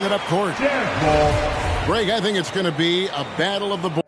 It up court. Greg, I think it's going to be a battle of the boards.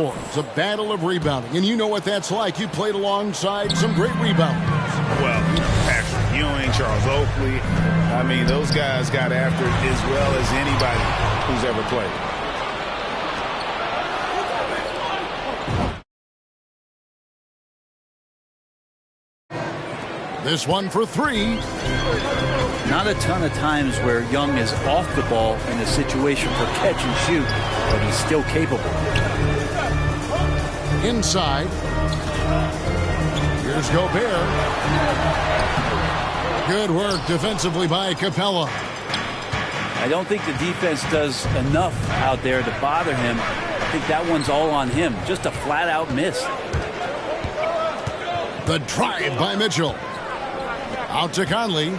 It's a battle of rebounding, and you know what that's like. You played alongside some great rebounders. Well, Patrick Ewing, Charles Oakley, I mean, those guys got after it as well as anybody who's ever played. This one for three. Not a ton of times where Young is off the ball in a situation for catch and shoot, but he's still capable. Inside. Here's Gobert. Good work defensively by Capella. I don't think the defense does enough out there to bother him. I think that one's all on him. Just a flat-out miss. The drive by Mitchell. Out to Conley.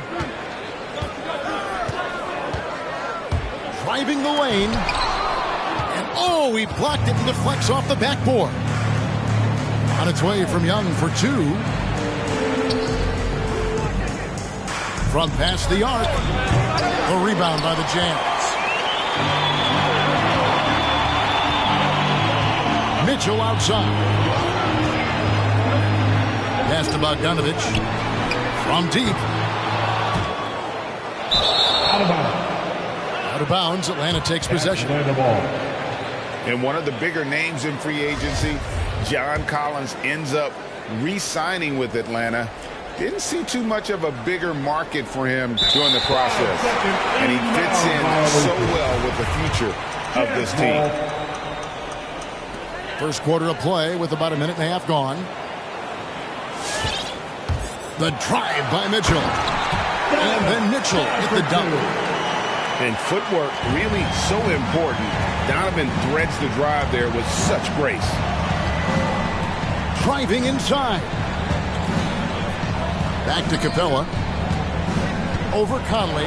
Driving the lane. And oh, he blocked it and deflects off the backboard. On its way from Young for two. From past the arc. A rebound by the Jazz. Mitchell outside. Pass to Bogdanovich. From deep. Out of bounds. Atlanta takes possession. And one of the bigger names in free agency, John Collins, ends up re-signing with Atlanta. Didn't see too much of a bigger market for him during the process. And he fits in so well with the future of this team. First quarter of play with about a minute and a half gone. The drive by Mitchell. And then Mitchell hit the dunk. And footwork really so important. Donovan threads the drive there with such grace. Driving inside. Back to Capella. Over Conley.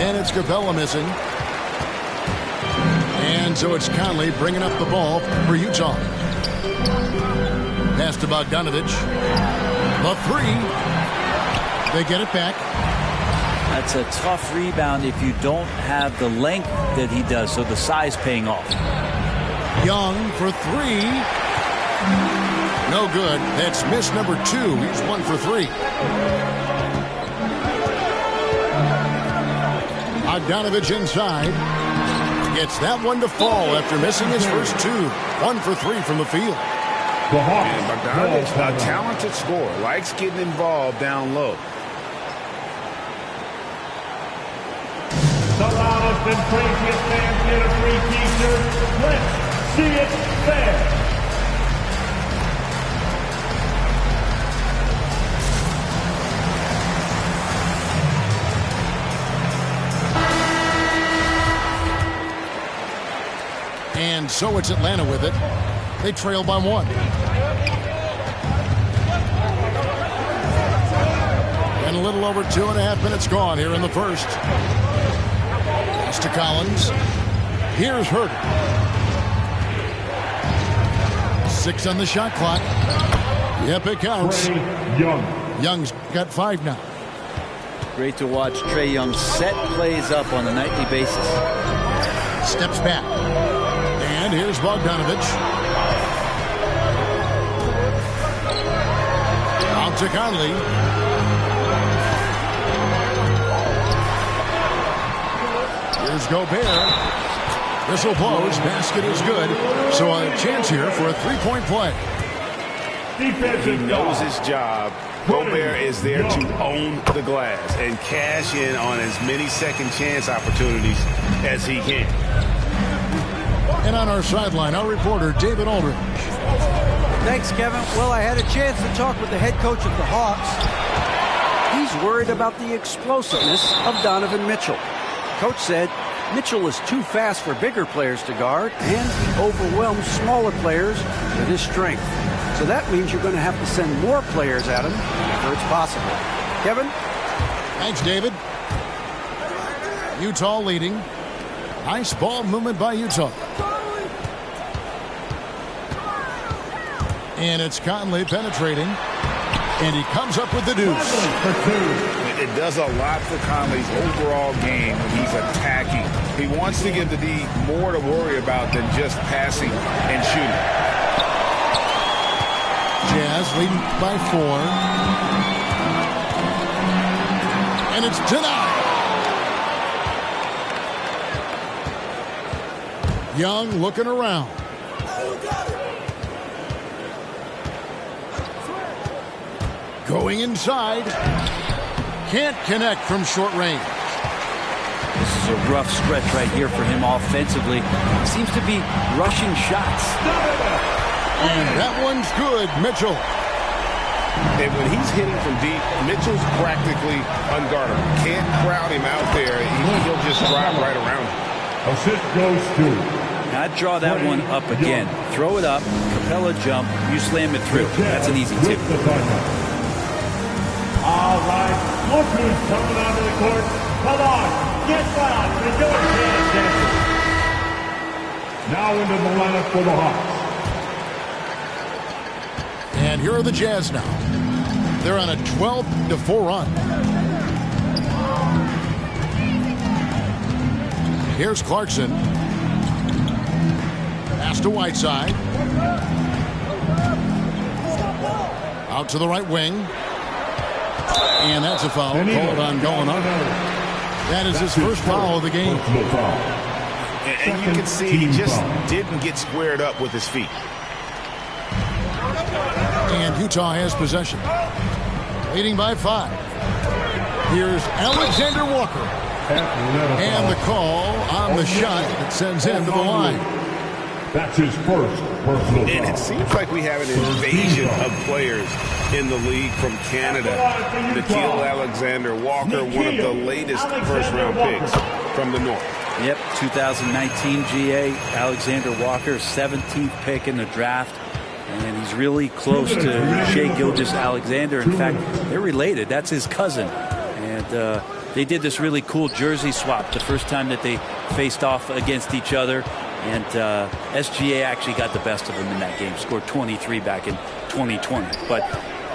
And it's Capella missing. And so it's Conley bringing up the ball for Utah. Pass to Bogdanovich. The three. They get it back. That's a tough rebound if you don't have the length that he does, so the size paying off. Young for three. No good. That's miss number two. He's 1 for 3. Bogdanovich inside. Gets that one to fall after missing his first two. 1 for 3 from the field. And Bogdanovich, a talented scorer, likes getting involved down low. The loudest and craziest fans get a free t-shirt. Let's see it there. And so it's Atlanta with it. They trail by 1. And a little over 2.5 minutes gone here in the first. Pass to Collins. Here's Herter. 6 on the shot clock. Yep, it counts. Young's got 5 now. Great to watch Trae Young set plays up on a nightly basis. Steps back. And here's Bogdanovich. Out to Conley. Here's Gobert. Whistle blows. Basket is good. So a chance here for a three-point play. He knows his job. Gobert is there to own the glass and cash in on as many second chance opportunities as he can. And on our sideline, our reporter, David Aldridge. Thanks, Kevin. Well, I had a chance to talk with the head coach of the Hawks. He's worried about the explosiveness of Donovan Mitchell. Coach said Mitchell is too fast for bigger players to guard, and he overwhelms smaller players with his strength. So that means you're going to have to send more players at him whenever it's possible. Kevin? Thanks, David. Utah leading. Nice ball movement by Utah. And it's Conley penetrating. And he comes up with the deuce. It does a lot for Conley's overall game when he's attacking. He wants to give the D more to worry about than just passing and shooting. Jazz leading by 4. And it's denied. Young looking around. Going inside. Can't connect from short range. This is a rough stretch right here for him offensively. He seems to be rushing shots. And that one's good, Mitchell. And when he's hitting from deep, Mitchell's practically unguardable. Can't crowd him out there. He'll just drive right around him. Assist goes to. I'd draw that one up again. Throw it up, Capella jump, you slam it through. That's an easy tip. All right, look who's coming onto the court. Come on, get loud and go dance, dancers. Now into the lineup for the Hawks. And here are the Jazz now. They're on a 12-4 run. Here's Clarkson. Pass to Whiteside. Out to the right wing. And that's a foul called on Gallinari. That is his first foul of the game. And you can see he just didn't get squared up with his feet. And Utah has possession. Leading by 5. Here's Alexander Walker. And the call on the shot that sends him to the line. That's his first personal foul. And it seems like we have an invasion of players in the league from Canada. Nickeil Alexander-Walker, one of the latest first-round picks from the North. Yep, 2019 GA, Alexander Walker, 17th pick in the draft. And he's really close to Shai Gilgeous-Alexander. In fact, they're related. That's his cousin. And they did this really cool jersey swap the first time that they faced off against each other. And SGA actually got the best of him in that game. Scored 23 back in 2020. But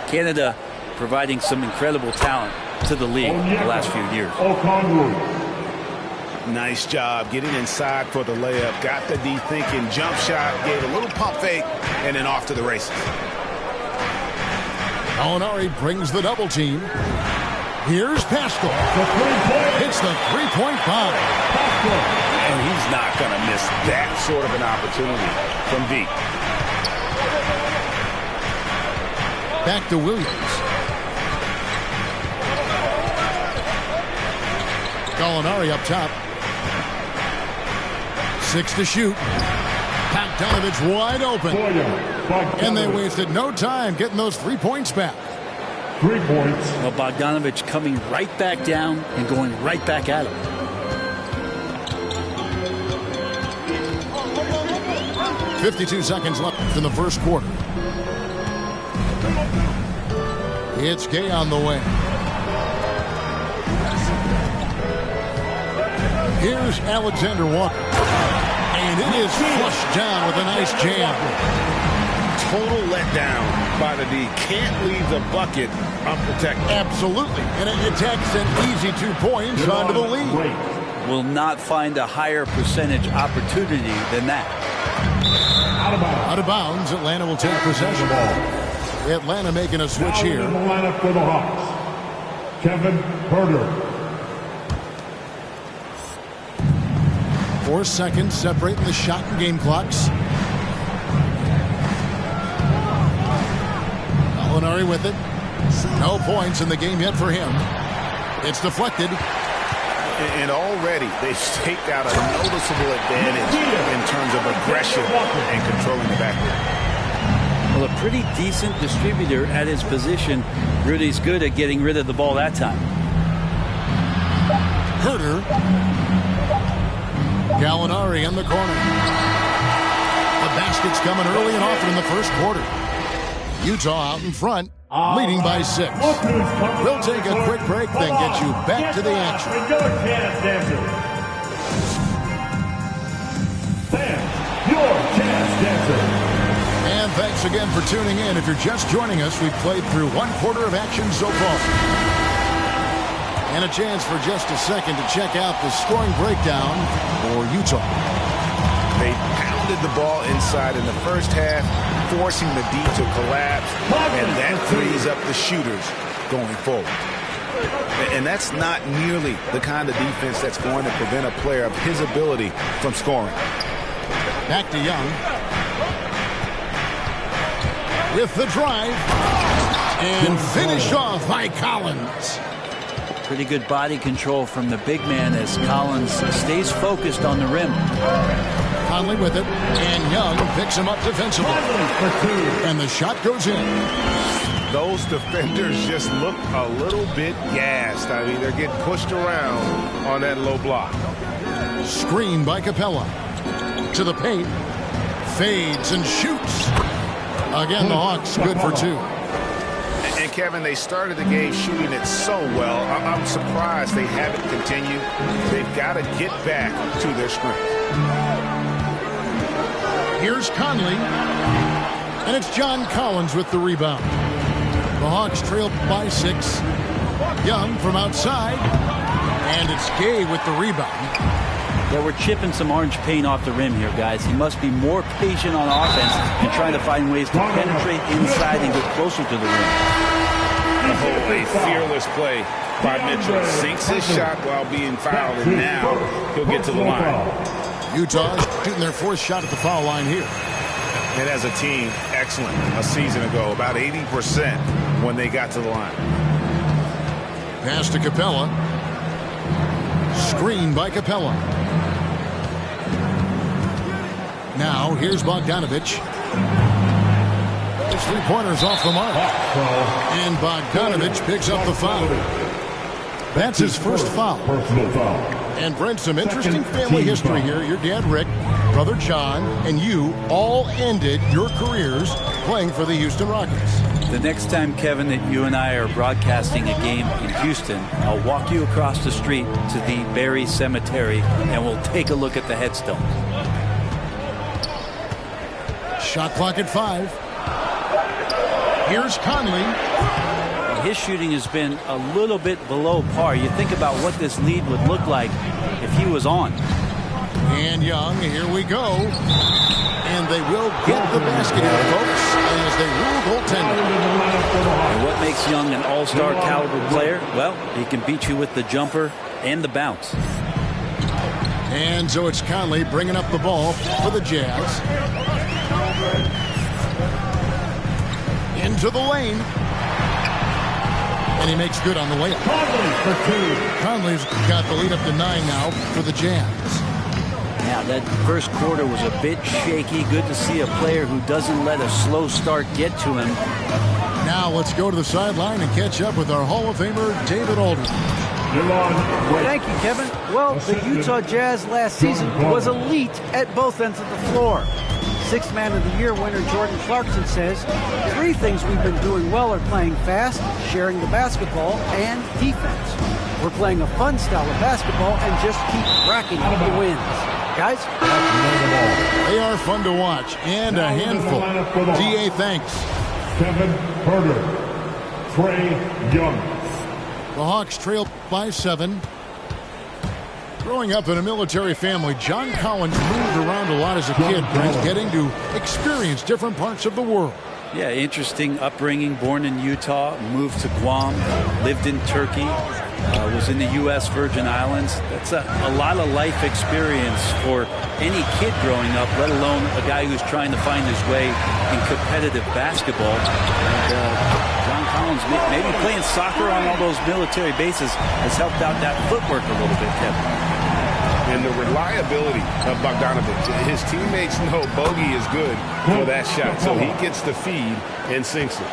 Canada providing some incredible talent to the league the last few years. Nice job getting inside for the layup. Got the D thinking. Jump shot. Gave a little pump fake. And then off to the races. Gallinari brings the double team. Here's Pascal. It's the three-point bomb. And he's not going to miss that sort of an opportunity from deep. Back to Williams. Gallinari up top. 6 to shoot. Bogdanovich wide open. And they wasted no time getting those 3 points back. 3 points. Well, Bogdanovich coming right back down and going right back at him. .52 seconds left in the first quarter. It's Gay on the way. Here's Alexander Walker. And it is flushed down with a nice jam. Total letdown by the D. Can't leave the bucket unprotected. Absolutely. And it takes an easy 2 points onto the lead. Will not find a higher percentage opportunity than that. Out of bounds. Atlanta will take possession. Atlanta making a switch here. In the lineup for the Hawks, Kevin Huerter. 4 seconds separating the shot and game clocks. Gallinari with it. No points in the game yet for him. It's deflected. And already they've staked out a noticeable advantage in terms of aggression and controlling the backcourt. Well, a pretty decent distributor at his position. Rudy's good at getting rid of the ball that time. Huerter. Gallinari in the corner. The basket's coming early and often in the first quarter. Utah out in front, leading by 6. We'll take a quick break, then get you back to the action. And thanks again for tuning in. If you're just joining us, we've played through 1 quarter of action so far. And a chance for just a second to check out the scoring breakdown for Utah. They pounded the ball inside in the first half, forcing the D to collapse, and that frees up the shooters going forward. And that's not nearly the kind of defense that's going to prevent a player of his ability from scoring. Back to Young. With the drive. And finished off by Collins. Pretty good body control from the big man as Collins stays focused on the rim. Conley with it, and Young picks him up defensively. And the shot goes in. Those defenders just look a little bit gassed. I mean, they're getting pushed around on that low block. Screen by Capella. To the paint. Fades and shoots. Again, the Hawks good for 2. And Kevin, they started the game shooting it so well. I'm surprised they haven't continued. They've got to get back to their strength. Here's Conley. And it's John Collins with the rebound. The Hawks trail by 6. Young from outside. And it's Gay with the rebound. Yeah, we're chipping some orange paint off the rim here, guys. He must be more patient on offense and trying to find ways to penetrate inside and get closer to the rim. Oh, a fearless play by Mitchell. Sinks his shot while being fouled, and now he'll get to the line. Utah shooting their 4th shot at the foul line here. And as a team, excellent a season ago. About 80% when they got to the line. Pass to Capella. Screen by Capella. Now, here's Bogdanovich. His 3-pointer's off the mark. And Bogdanovich picks up the foul. That's his first foul. And Brent, some interesting family history here. Your dad, Rick, brother John, and you all ended your careers playing for the Houston Rockets. The next time, Kevin, that you and I are broadcasting a game in Houston, I'll walk you across the street to the Berry Cemetery, and we'll take a look at the headstone. Shot clock at 5. Here's Conley. His shooting has been a little bit below par. You think about what this lead would look like if he was on. And Young, here we go. And they will get the basket here, folks, as they rule goaltending. And what makes Young an all-star caliber player? Well, he can beat you with the jumper and the bounce. And so it's Conley bringing up the ball for the Jazz. Into the lane. And he makes good on the layup. Conley for two. Conley's got the lead up to 9 now for the Jazz. Now, that first quarter was a bit shaky. Good to see a player who doesn't let a slow start get to him. Now let's go to the sideline and catch up with our Hall of Famer, David Aldridge. Thank you, Kevin. Well, the Utah Jazz last season was elite at both ends of the floor. Sixth Man of the Year winner Jordan Clarkson says, 3 things we've been doing well are playing fast, sharing the basketball, and defense. We're playing a fun style of basketball and just keep racking up the wins. Guys? They are fun to watch and a handful. DA, thanks. Kevin Huerter, Trae Young. The Hawks trail by 7. Growing up in a military family, John Collins moved around a lot as a kid, Brent, getting to experience different parts of the world. Yeah, interesting upbringing. Born in Utah, moved to Guam, lived in Turkey, was in the U.S. Virgin Islands. That's a lot of life experience for any kid growing up, let alone a guy who's trying to find his way in competitive basketball. And John Collins, maybe playing soccer on all those military bases, has helped out that footwork a little bit, Kevin. And the reliability of Bogdanovic. His teammates know Bogey is good for that shot, so he gets the feed and sinks it.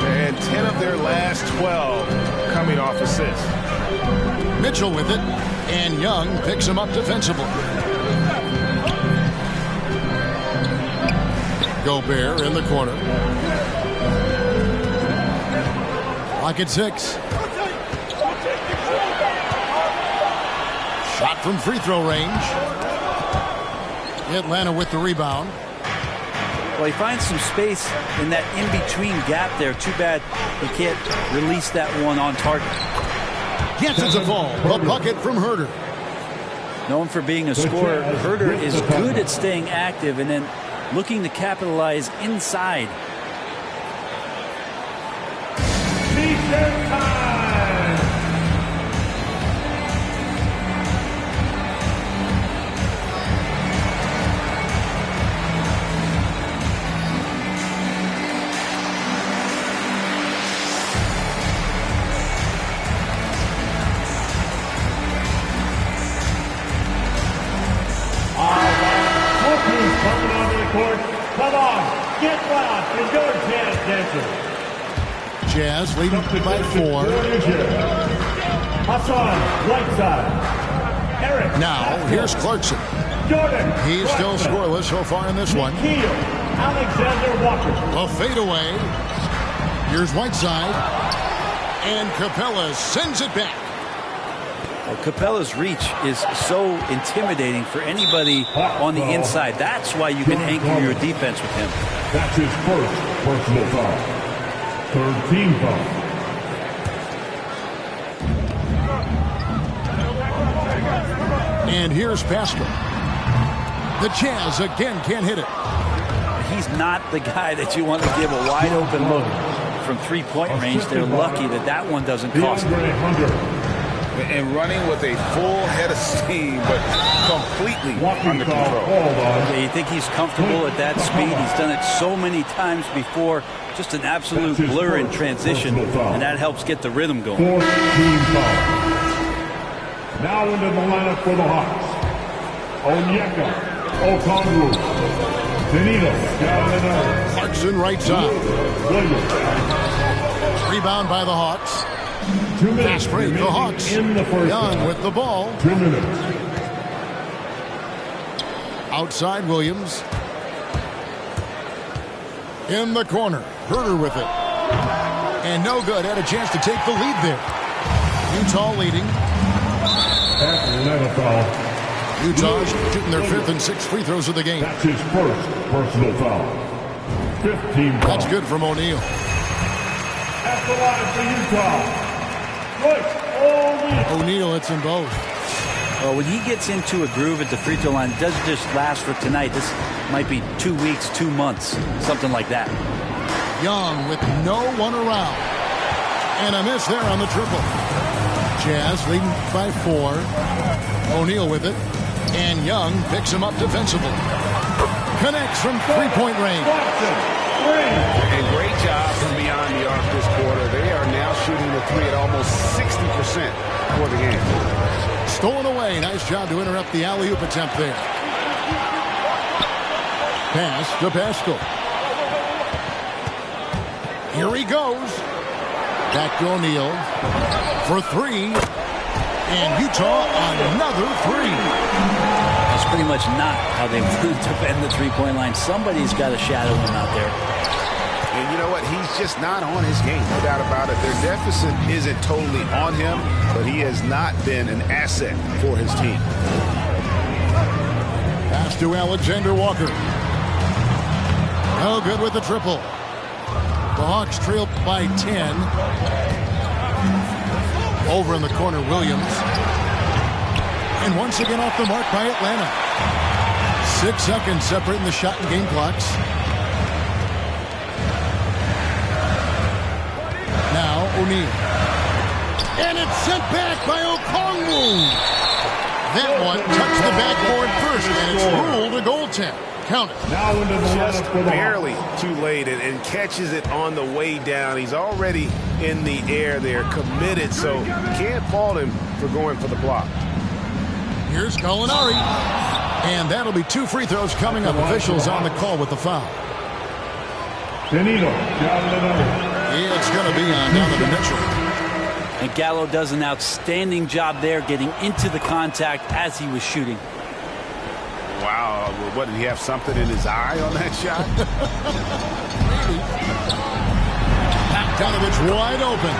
And 10 of their last 12 coming off assists. Mitchell with it, and Young picks him up defensively. Gobert in the corner. Lock at 6. Shot from free throw range. Atlanta with the rebound. Well, he finds some space in that in-between gap there. Too bad he can't release that one on target. Yes, it's a fall. A bucket from Huerter. Known for being a scorer, Huerter is good at staying active and then looking to capitalize inside. Defense time. Coming onto the court. Come on, get loud and go Jazz dancers. Jazz leading by 4. Hassan, Whiteside. Eric. Now, here's Clarkson. Jordan. He's still scoreless so far in this one. Keel. Alexander Walker. A fadeaway. Here's Whiteside. And Capella sends it back. Well, Capella's reach is so intimidating for anybody on the inside. That's why you can anchor your defense with him. That's his first personal foul. Third team foul. And here's Pascal. The Jazz again can't hit it. He's not the guy that you want to give a wide open look from three-point range. They're lucky that that one doesn't cost them. And running with a full head of steam, but completely under control. Yeah, you think he's comfortable at that speed? He's done it so many times before. Just an absolute blur in transition, and that helps get the rhythm going. Fourth team foul. Now into the lineup for the Hawks. Onyeka Okongwu. Danilo Gallinari. Clarkson right side. Williams. Rebound by the Hawks. 2 minutes. Fast break, the Hawks. In the first Young half. with the ball. 2 minutes. Outside Williams. In the corner. Huerter with it. And no good. Had a chance to take the lead there. Utah leading. Atlanta foul. Utah shooting their 5th and 6th free throws of the game. That's his first personal foul. 15 foul. That's good from O'Neal. At the line for Utah. Royce O'Neal. O'Neal hits them both. Well, when he gets into a groove at the free throw line, it doesn't just last for tonight. This might be 2 weeks, 2 months, something like that. Young with no one around. And a miss there on the triple. Jazz leading by 4. O'Neal with it. And Young picks him up defensively. Connects from three-point range. And great job from beyond the arc this quarter. They are now shooting the three at almost 60% for the game. Stolen away. Nice job to interrupt the alley-oop attempt there. Pass to Pascal. Here he goes. Back to O'Neal for 3. And Utah another 3. That's pretty much not how they want to defend the three-point line. Somebody's got to shadow him out there. And you know what? He's just not on his game. No doubt about it. Their deficit isn't totally on him, but he has not been an asset for his team. Pass to Alexander Walker. No good with the triple. The Hawks trail by 10. Over in the corner, Williams. And once again off the mark by Atlanta. 6 seconds separating the shot and game clocks. Now O'Neal. And it's sent back by Okongwu. That one touched the backboard first, and it's ruled a goaltend. Count it. Now into the Just lineup for the barely too late and catches it on the way down. He's already in the air there, committed, so can't fault him for going for the block. Here's Gallinari. And that'll be 2 free throws coming up. Officials on the call with the foul. Danilo Gallinari. It's going to be on Donovan Mitchell. And Gallo does an outstanding job there getting into the contact as he was shooting. Wow. What, did he have something in his eye on that shot? Bogdanovich wide open.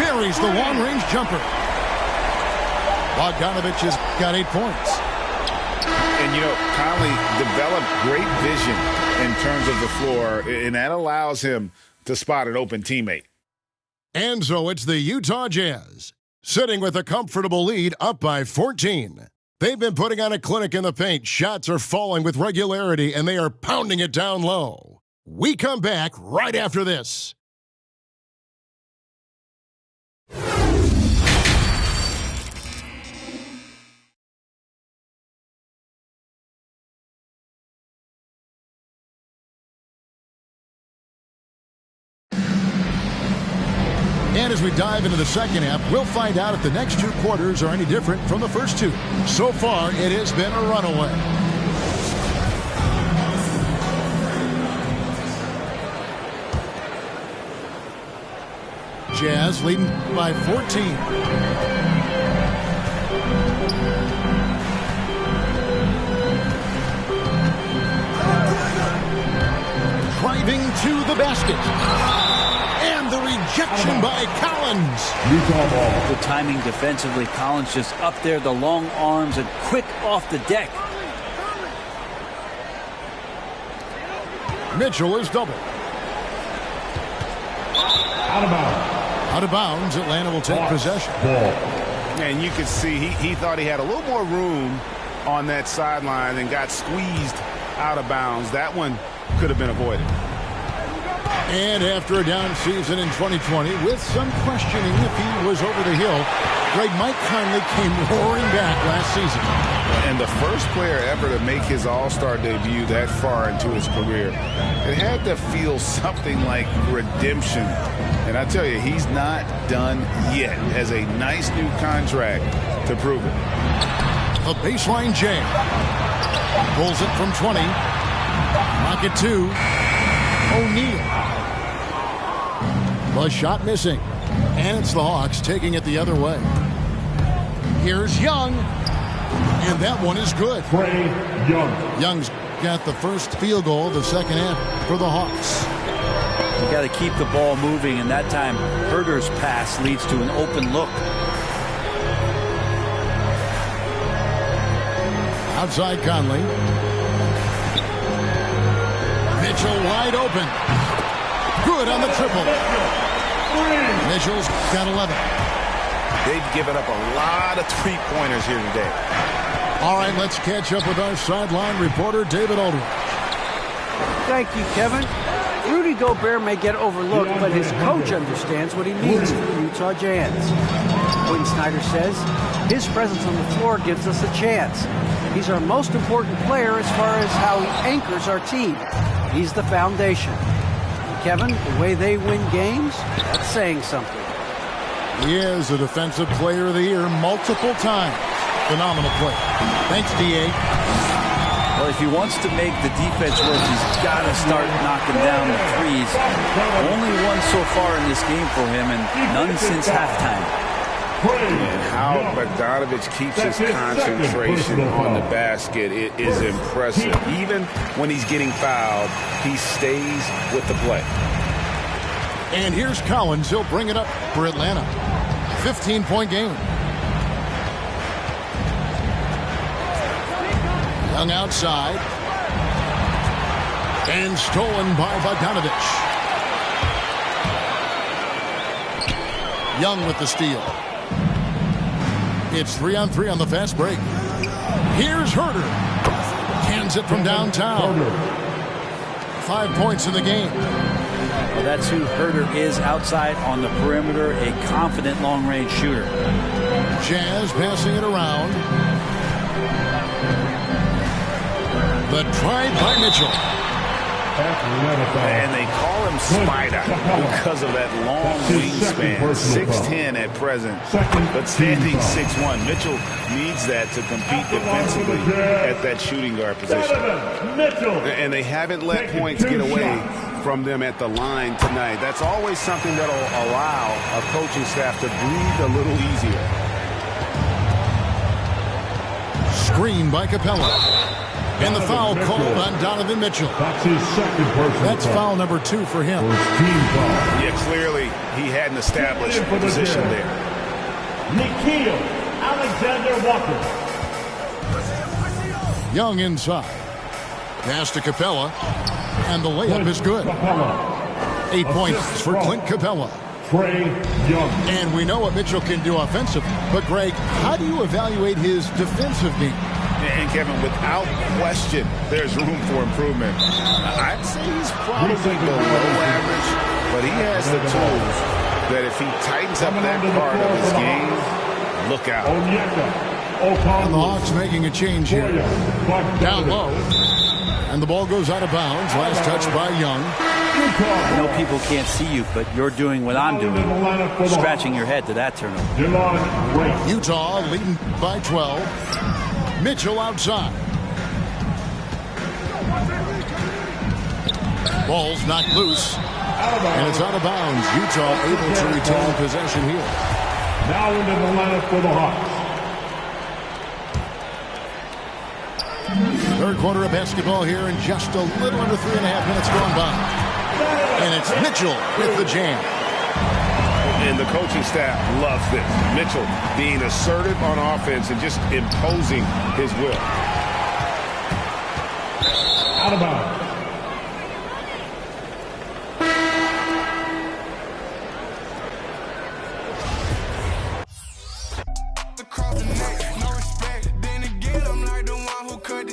Buries the long-range jumper. Bogdanovich has got 8 points. And, you know, Conley developed great vision in terms of the floor, and that allows him to spot an open teammate. And so it's the Utah Jazz, sitting with a comfortable lead up by 14. They've been putting on a clinic in the paint. Shots are falling with regularity, and they are pounding it down low. We come back right after this. And as we dive into the second half, we'll find out if the next 2 quarters are any different from the first 2. So far, it has been a runaway. Jazz leading by 14. Driving to the basket. And the rejection by Collins. Utah ball. Good timing defensively. Collins just up there, the long arms, and quick off the deck. Mitchell is double. Out of bounds. Out of bounds. Atlanta will take possession. Ball. And you could see he thought he had a little more room on that sideline and got squeezed out of bounds. That one could have been avoided. And after a down season in 2020, with some questioning if he was over the hill, great Mike Conley came roaring back last season. And the first player ever to make his All-Star debut that far into his career, it had to feel something like redemption. And I tell you, he's not done yet. Has a nice new contract to prove it. A baseline jam. Pulls it from 20. Rocket 2. O'Neal. The shot missing. And it's the Hawks taking it the other way. Here's Young. And that one is good. Trae Young. Young's got the first field goal of the second half for the Hawks. You got to keep the ball moving, and that time Herder's pass leads to an open look. Outside Conley. Mitchell wide open. Good on the triple. Mitchell's got 11. they've given up a lot of three-pointers here today. All right, let's catch up with our sideline reporter, David Aldridge. Thank you, Kevin. Rudy Gobert may get overlooked, but his coach understands what he means for the Utah Jazz. Quinn Snyder says his presence on the floor gives us a chance. He's our most important player as far as how he anchors our team. He's the foundation. And Kevin, the way they win games, that's saying something. He is a Defensive Player of the Year multiple times. Phenomenal play. Thanks, D.A. Well, if he wants to make the defense work, he's got to start knocking down the threes. Only one so far in this game for him, and none since halftime. And how Bogdanovich keeps his concentration on the basket is impressive. Even when he's getting fouled, he stays with the play. And here's Collins. He'll bring it up for Atlanta. 15-point game. Young outside. And stolen by Bogdanovich. Young with the steal. It's 3-on-3 on the fast break. Here's Herter. Cans it from downtown. 5 points in the game. Well, that's who Herter is outside on the perimeter, a confident long-range shooter. Jazz passing it around. The try by Mitchell. And they call him Spider because of that long wingspan. 6'10" at present, but standing 6'1". Mitchell needs that to compete defensively at that shooting guard position. And they haven't let points get away from them at the line tonight. That's always something that will allow a coaching staff to breathe a little easier. Screen by Capella. And the foul called on Donovan Mitchell. That's his second personal That's foul number 2 for him. Yeah, clearly he hadn't established position there. Nickeil Alexander-Walker. Young inside. Pass to Capella. And the layup is good. 8 points for Clint Capella. Trae Young. And we know what Mitchell can do offensively. But, Greg, how do you evaluate his defensive game? And Kevin, without question, there's room for improvement. I'd say he's probably below average, but he has the tools that if he tightens up that part of his game, look out. And the Hawks making a change here. Down low. And the ball goes out of bounds. Last touch by Young. I know people can't see you, but you're doing what I'm doing. Scratching your head to that turnover. Utah leading by 12. Mitchell outside. Ball's knocked loose. And it's out of bounds. Utah able to retain possession here. Now into the lineup for the Hawks. Third quarter of basketball here, and just a little under 3.5 minutes gone by. And it's Mitchell with the jam. And the coaching staff loves this. Mitchell being assertive on offense and just imposing his will. Out of bounds.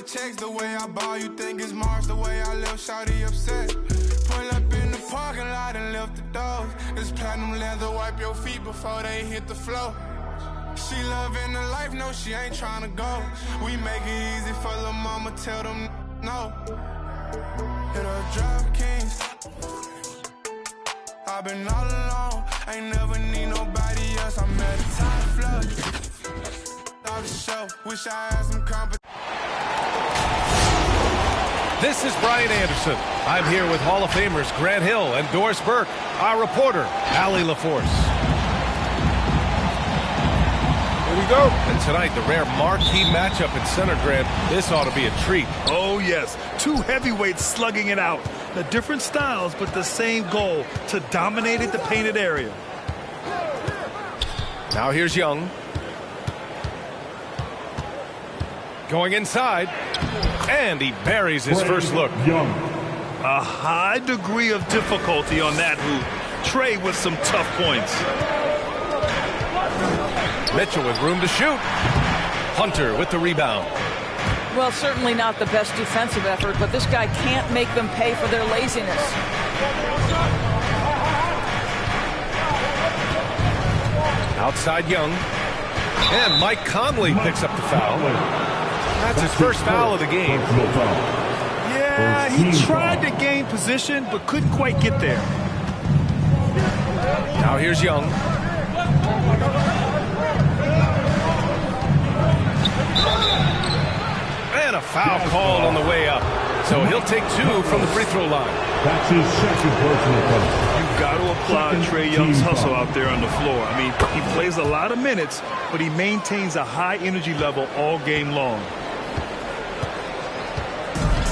Checks the way I ball, you think it's Mars, the way I live, shawty upset. Pull up in the parking lot and lift the doors. This platinum leather, wipe your feet before they hit the floor. She loving the life, no, she ain't trying to go. We make it easy for the mama, tell them no. Hit a drop kings. I've been all alone, ain't never need nobody else. I'm at the top floor. Off the show, wish I had some competition. This is Brian Anderson. I'm here with Hall of Famers Grant Hill and Doris Burke, our reporter, Allie LaForce. Here we go. And tonight, the rare marquee matchup in center, Grant. This ought to be a treat. Oh, yes. Two heavyweights slugging it out. The different styles, but the same goal, to dominate the painted area. Now here's Young. Going inside. And he buries his first look. Young. A high degree of difficulty on that hoop. Trae with some tough points. Mitchell with room to shoot. Hunter with the rebound. Well, certainly not the best defensive effort, but this guy can't make them pay for their laziness. Outside Young. And Mike Conley picks up the foul. That's his first foul of the game. Yeah, he tried to gain position, but couldn't quite get there. Now here's Young. And a foul called on the way up. So he'll take 2 from the free throw line. That's his second personal foul. You've got to applaud Trae Young's hustle out there on the floor. I mean, he plays a lot of minutes, but he maintains a high energy level all game long.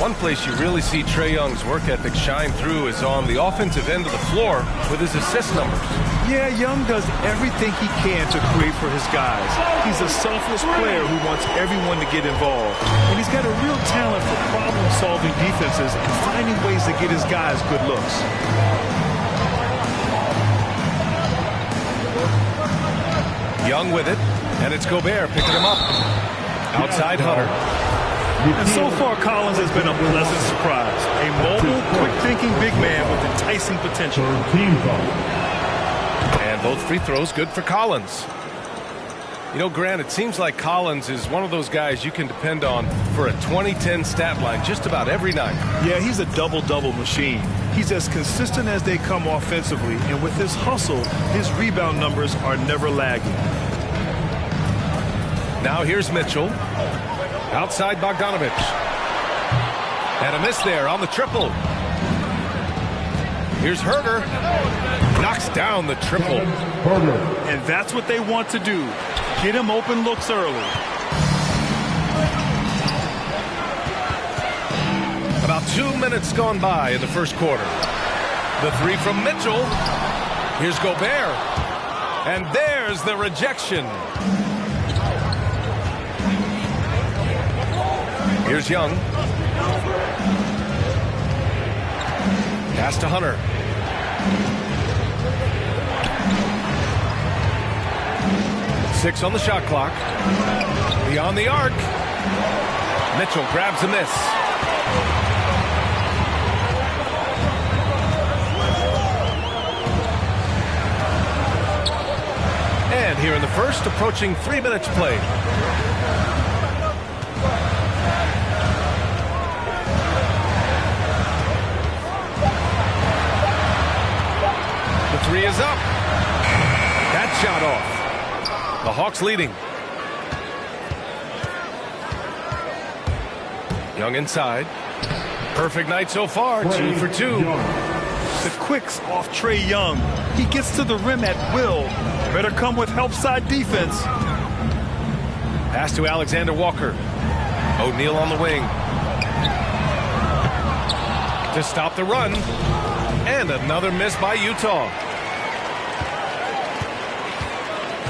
One place you really see Trae Young's work ethic shine through is on the offensive end of the floor with his assist numbers. Yeah, Young does everything he can to create for his guys. He's a selfless player who wants everyone to get involved. And he's got a real talent for problem-solving defenses and finding ways to get his guys good looks. Young with it, and it's Gobert picking him up. Outside Hunter. And so far, Collins has been a pleasant surprise. A mobile, quick-thinking big man with enticing potential. And both free throws good for Collins. You know, Grant, it seems like Collins is one of those guys you can depend on for a 20-10 stat line just about every night. Yeah, he's a double-double machine. He's as consistent as they come offensively, and with his hustle, his rebound numbers are never lagging. Now here's Mitchell. Outside Bogdanovich. And a miss there on the triple. Here's Herter. Knocks down the triple. And that's what they want to do. Get him open looks early. About 2 minutes gone by in the first quarter. The 3 from Mitchell. Here's Gobert. And there's the rejection. Here's Young. Pass to Hunter. Six on the shot clock. Beyond the arc. Mitchell grabs a miss. And here in the first, approaching 3 minutes played. The 3 is up. That shot off. The Hawks leading. Young inside. Perfect night so far. 2 for 2. The quicks off Trae Young. He gets to the rim at will. Better come with help side defense. Pass to Alexander Walker. O'Neal on the wing. To stop the run. And another miss by Utah.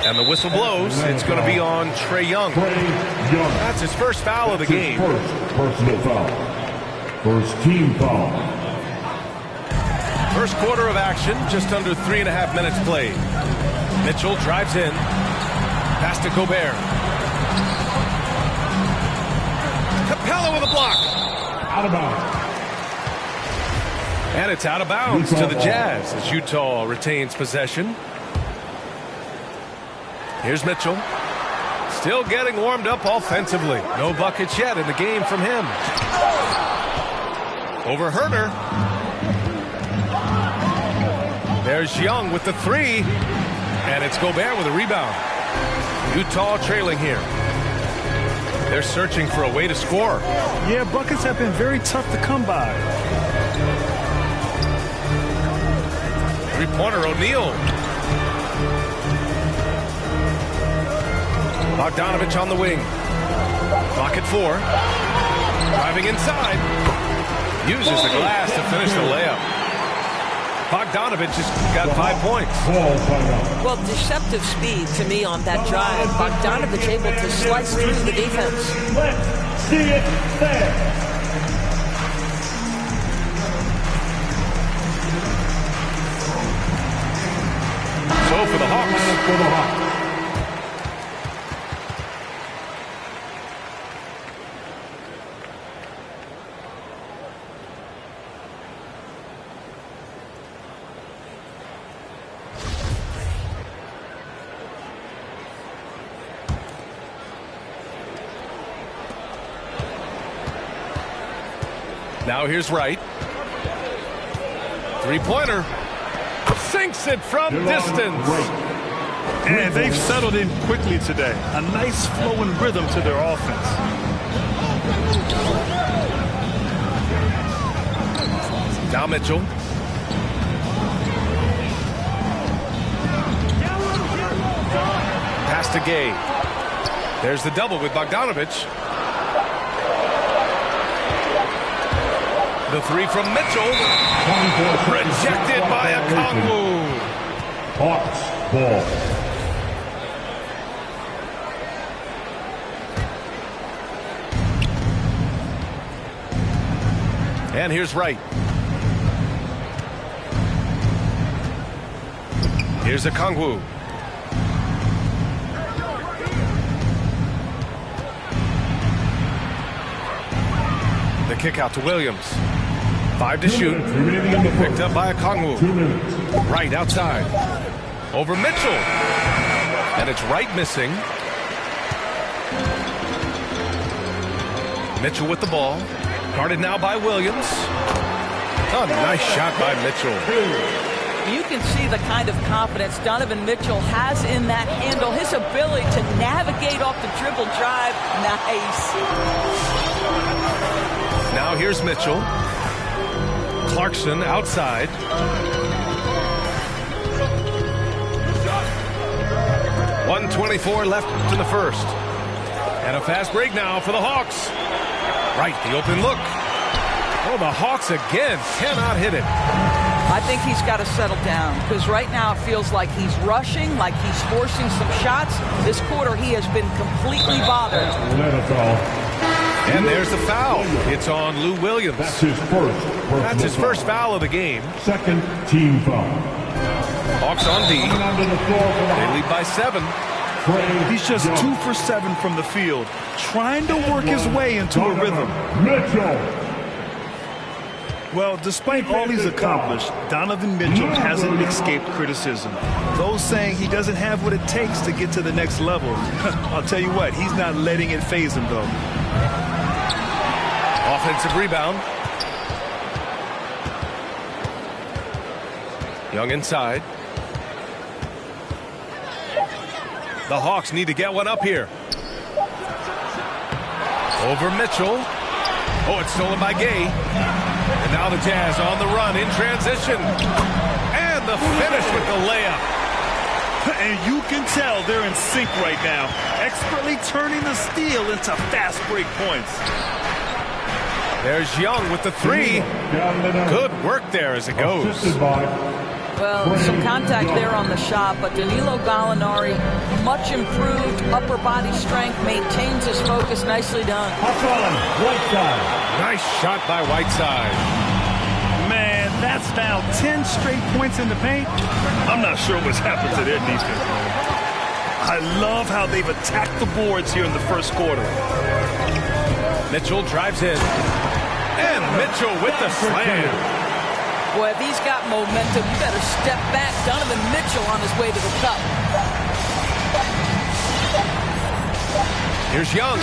And the whistle blows. It's going to be on Trae Young. That's his first foul of the game. First personal foul. First team foul. First quarter of action, just under 3.5 minutes played. Mitchell drives in. Pass to Gobert. Capella with a block. Out of bounds. And it's out of bounds to the Jazz as Utah retains possession. Here's Mitchell. Still getting warmed up offensively. No buckets yet in the game from him. Over Herter. There's Young with the 3. And it's Gobert with a rebound. Utah trailing here. They're searching for a way to score. Yeah, buckets have been very tough to come by. Three-pointer O'Neal. Bogdanovich on the wing. Clock at 4. Driving inside. Uses the glass to finish the layup. Bogdanovich has got 5 points. Well, deceptive speed to me on that drive. Bogdanovich able to slice through the defense. Let's see it there. So for the Hawks. Now here's Wright. Three-pointer. Sinks it from distance. And they've settled in quickly today. A nice flowing rhythm to their offense. Now Mitchell. Pass to Gay. There's the double with Bogdanovich. The three from Mitchell. Rejected by Okongwu. Hawks ball. And here's Wright. Here's Okongwu. The kick out to Williams. 5 to shoot. Picked up by Okongwu. Wright outside. Over Mitchell. And it's Wright missing. Mitchell with the ball. Guarded now by Williams. Oh, nice shot by Mitchell. You can see the kind of confidence Donovan Mitchell has in that handle. His ability to navigate off the dribble drive. Nice. Now here's Mitchell. Clarkson outside. .124 left in the first. And a fast break now for the Hawks. Right, the open look. Oh, the Hawks again cannot hit it. I think he's got to settle down because right now it feels like he's rushing, like he's forcing some shots. This quarter he has been completely bothered. And there's the foul. It's on Lou Williams. That's his first foul of the game. Second team foul. Hawks on D. They lead by 7. He's just 2 for 7 from the field, trying to work his way into a rhythm. Mitchell. Well, despite all he's accomplished, Donovan Mitchell hasn't escaped criticism. Those saying he doesn't have what it takes to get to the next level. I'll tell you what, he's not letting it faze him, though. Offensive rebound. Young inside. The Hawks need to get one up here. Over Mitchell. Oh, it's stolen by Gay. And now the Jazz on the run in transition. And the finish with the layup. And you can tell they're in sync right now, expertly turning the steal into fast break points. There's Young with the 3. Good work there as it goes. Well, some contact there on the shot, but Danilo Gallinari, much improved upper body strength, maintains his focus. Nicely done. Nice shot by Whiteside. Man, that's now 10 straight points in the paint. I'm not sure what's happened to their defense. I love how they've attacked the boards here in the first quarter. Mitchell drives in. And Mitchell with the slam. Boy, if he's got momentum, you better step back. Donovan Mitchell on his way to the cup. Here's Young.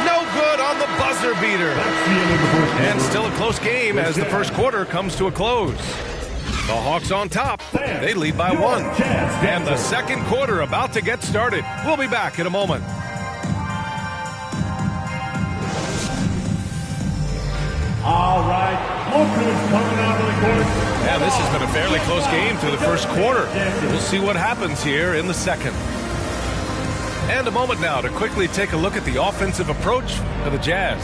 No good on the buzzer beater. And still a close game as the first quarter comes to a close. The Hawks on top. They lead by 1. And the second quarter about to get started. We'll be back in a moment. All right. Coming out of the court. Yeah, this has been a fairly close game through the first quarter. We'll see what happens here in the second. And a moment now to quickly take a look at the offensive approach for the Jazz.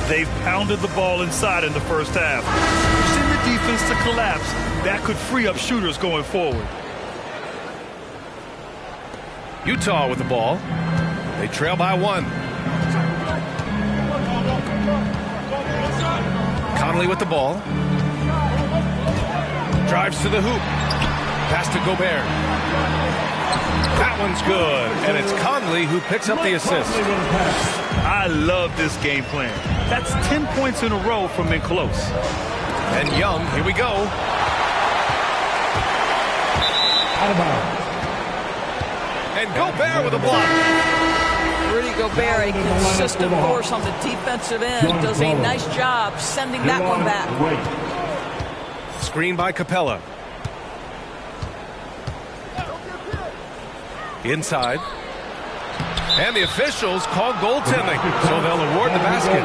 They've pounded the ball inside in the first half, forcing the defense to collapse. That could free up shooters going forward. Utah with the ball. They trail by 1. Conley with the ball. Drives to the hoop. Pass to Gobert. That one's good. And it's Conley who picks up the assist. I love this game plan. That's 10 points in a row from in close. And Young, here we go. And Gobert with a block. Rudy Gobert, a consistent force on the defensive end, does a nice job sending that one back. Screen by Capella. Inside. And the officials call goaltending, so they'll award the basket.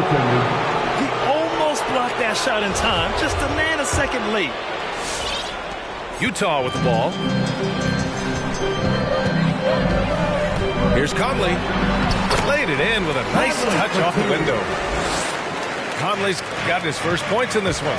He almost blocked that shot in time, just a nanosecond late. Utah with the ball. Here's Conley. Played it in with a nice touch off the window. Conley's got his first points in this one.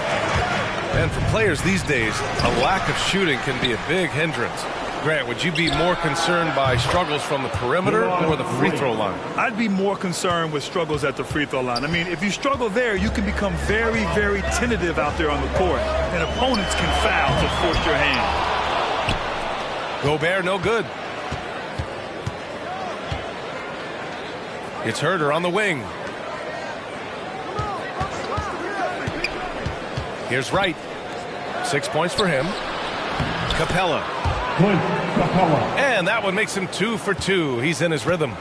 And for players these days, a lack of shooting can be a big hindrance. Grant, would you be more concerned by struggles from the perimeter or the free throw line? I'd be more concerned with struggles at the free throw line. I mean, if you struggle there, you can become very, very tentative out there on the court, and opponents can foul to force your hand. Gobert, no good. It's Herter on the wing. Here's Wright. 6 points for him. Capella. And that one makes him 2 for 2. He's in his rhythm.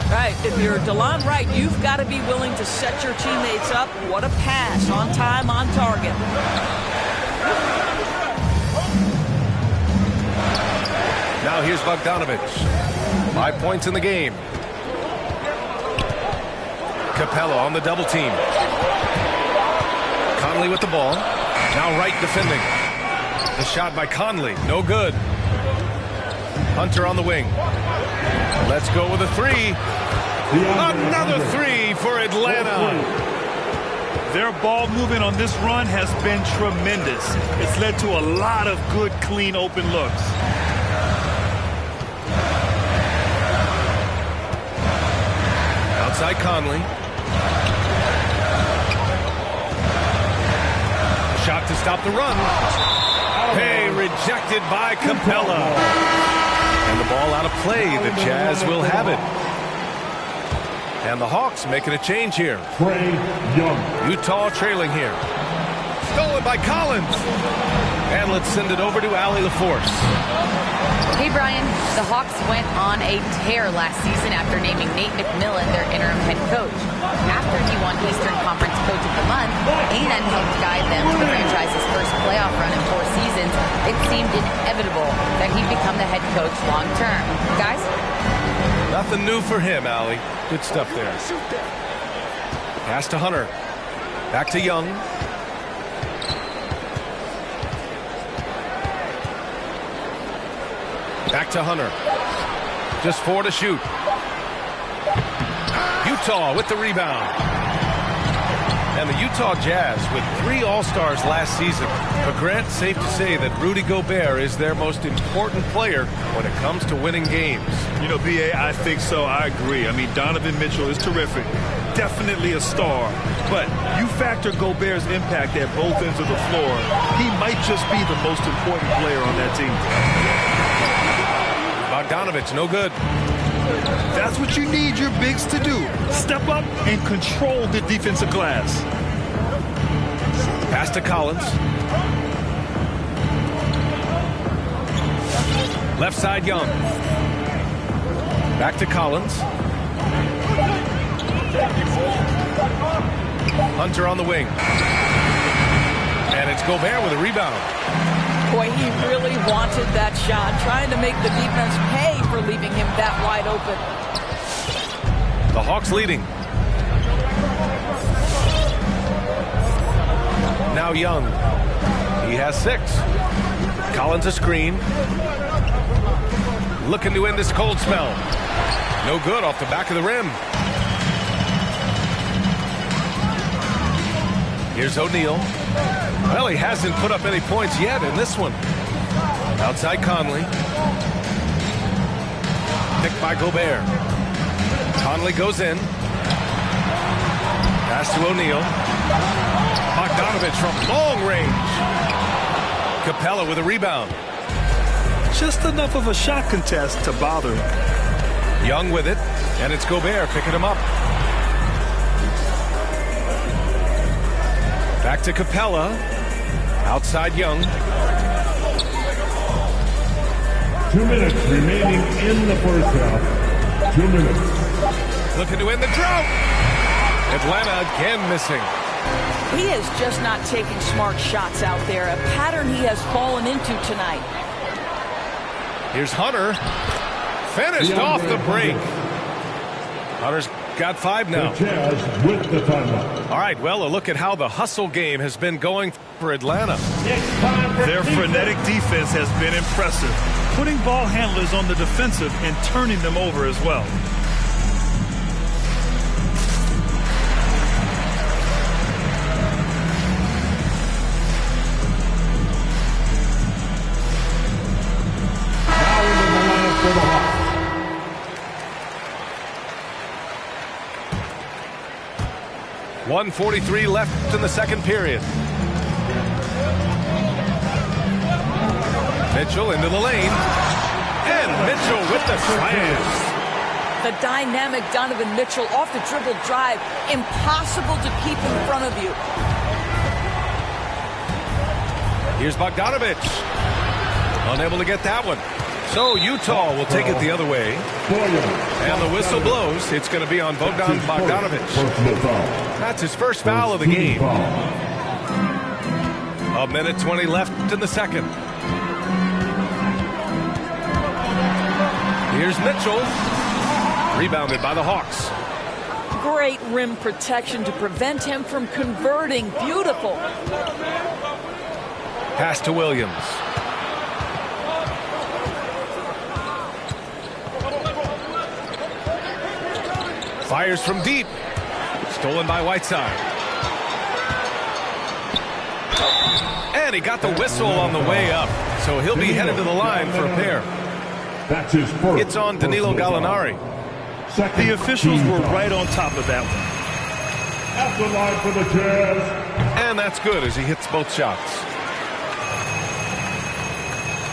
Right, if you're DeLon Wright, you've got to be willing to set your teammates up. What a pass, on time, on target. Now here's Bogdanovich. 5 points in the game. Capella on the double team. Conley with the ball. Now Wright defending. The shot by Conley, no good. Hunter on the wing. Let's go with a three. Another three for Atlanta. Their ball movement on this run has been tremendous. It's led to a lot of good, clean, open looks. Outside Conley. Shot to stop the run. Hey, rejected by Capella. And the ball out of play. The Jazz will have it. And the Hawks making a change here. Utah trailing here. Stolen by Collins. And let's send it over to Allie LaForce. Hey, Brian. The Hawks went on a tear last season after naming Nate McMillan their interim head coach. After he won Eastern Conference Coach of the Month and helped guide them to the franchise's first playoff run in 4 seasons, it seemed inevitable that he'd become the head coach long term. Guys? Nothing new for him, Allie. Good stuff there. Pass to Hunter. Back to Young. Back to Hunter. Just 4 to shoot. Utah with the rebound. And the Utah Jazz with 3 All-Stars last season. But Grant, safe to say that Rudy Gobert is their most important player when it comes to winning games. You know, B.A., I think so. I agree. I mean, Donovan Mitchell is terrific. Definitely a star. But you factor Gobert's impact at both ends of the floor, he might just be the most important player on that team. Bogdanovich, no good. That's what you need your bigs to do. Step up and control the defensive glass. Pass to Collins. Left side, Young. Back to Collins. Hunter on the wing. And it's Gobert with a rebound. Boy, he really wanted that shot, trying to make the defense pay for leaving him that wide open. The Hawks leading. Now Young. He has 6. Collins a screen. Looking to end this cold spell. No good off the back of the rim. Here's O'Neal. Well, he hasn't put up any points yet in this one. Outside Conley. Picked by Gobert. Conley goes in. Pass to O'Neal. Bogdanovich from long range. Capella with a rebound. Just enough of a shot contest to bother him. Young with it, and it's Gobert picking him up. Back to Capella. Outside Young. 2 minutes remaining in the first half. 2 minutes. looking to end the drought. Atlanta again missing. He is just not taking smart shots out there, a pattern he has fallen into tonight. Here's Hunter. Finished off the break. Hunter's got 5 now. All right, well, a look at how the hustle game has been going for Atlanta. Their frenetic defense has been impressive, putting ball handlers on the defensive and turning them over as well. Now into the lineup for the Hawks. 1:43 left in the second period. Mitchell into the lane. And Mitchell with the slam. The dynamic Donovan Mitchell off the dribble drive. Impossible to keep in front of you. Here's Bogdanovich. Unable to get that one. So Utah will take it the other way. And the whistle blows. It's going to be on Bogdan Bogdanovich. That's his first foul of the game. 1:20 left in the second. Here's Mitchell. Rebounded by the Hawks. Great rim protection to prevent him from converting. Beautiful. Pass to Williams. Fires from deep. Stolen by Whiteside. And he got the whistle on the way up. So he'll be headed to the line for a pair. That's his first. It's on Danilo Gallinari. The officials were right on top of that one. At the line for the Jazz. And that's good as he hits both shots.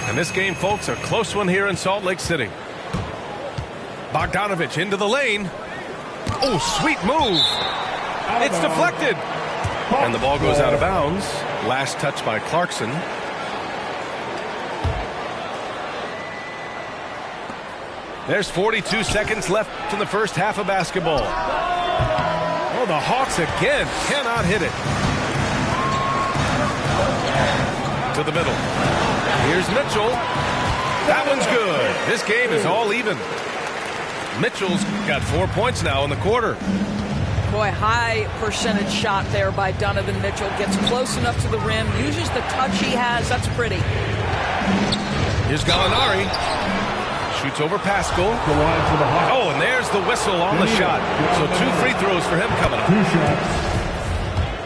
And this game, folks, a close one here in Salt Lake City. Bogdanovich into the lane. Oh, sweet move. It's deflected. And the ball goes out of bounds. Last touch by Clarkson. There's 42 seconds left in the first half of basketball. Oh, the Hawks again cannot hit it. To the middle. Here's Mitchell. That one's good. This game is all even. Mitchell's got 4 points now in the quarter. Boy, high percentage shot there by Donovan Mitchell. Gets close enough to the rim. Uses the touch he has. That's pretty. Here's Gallinari. Shoots over Pascal. Oh, and there's the whistle on the shot. So 2 free throws for him coming up.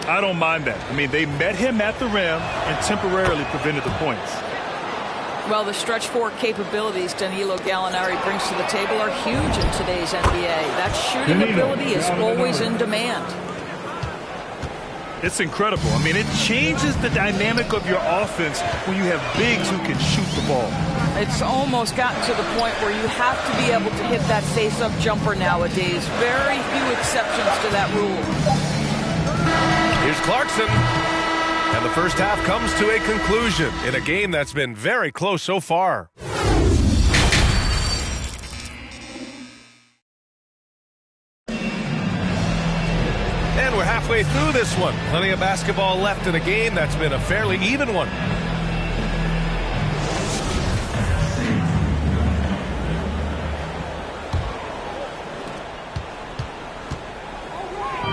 I don't mind that. I mean, they met him at the rim and temporarily prevented the points. Well, the stretch four capabilities Danilo Gallinari brings to the table are huge in today's NBA. That shooting ability is always in demand. It's incredible. I mean, it changes the dynamic of your offense when you have bigs who can shoot the ball. It's almost gotten to the point where you have to be able to hit that face-up jumper nowadays. Very few exceptions to that rule. Here's Clarkson. And the first half comes to a conclusion in a game that's been very close so far. And we're halfway through this one. Plenty of basketball left in a game that's been a fairly even one.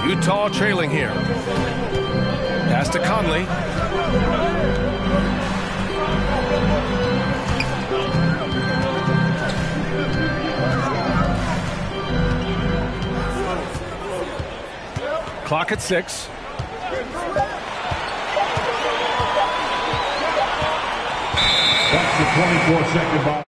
Utah trailing here. Pass to Conley. Clock at 6. That's the 24-second ball.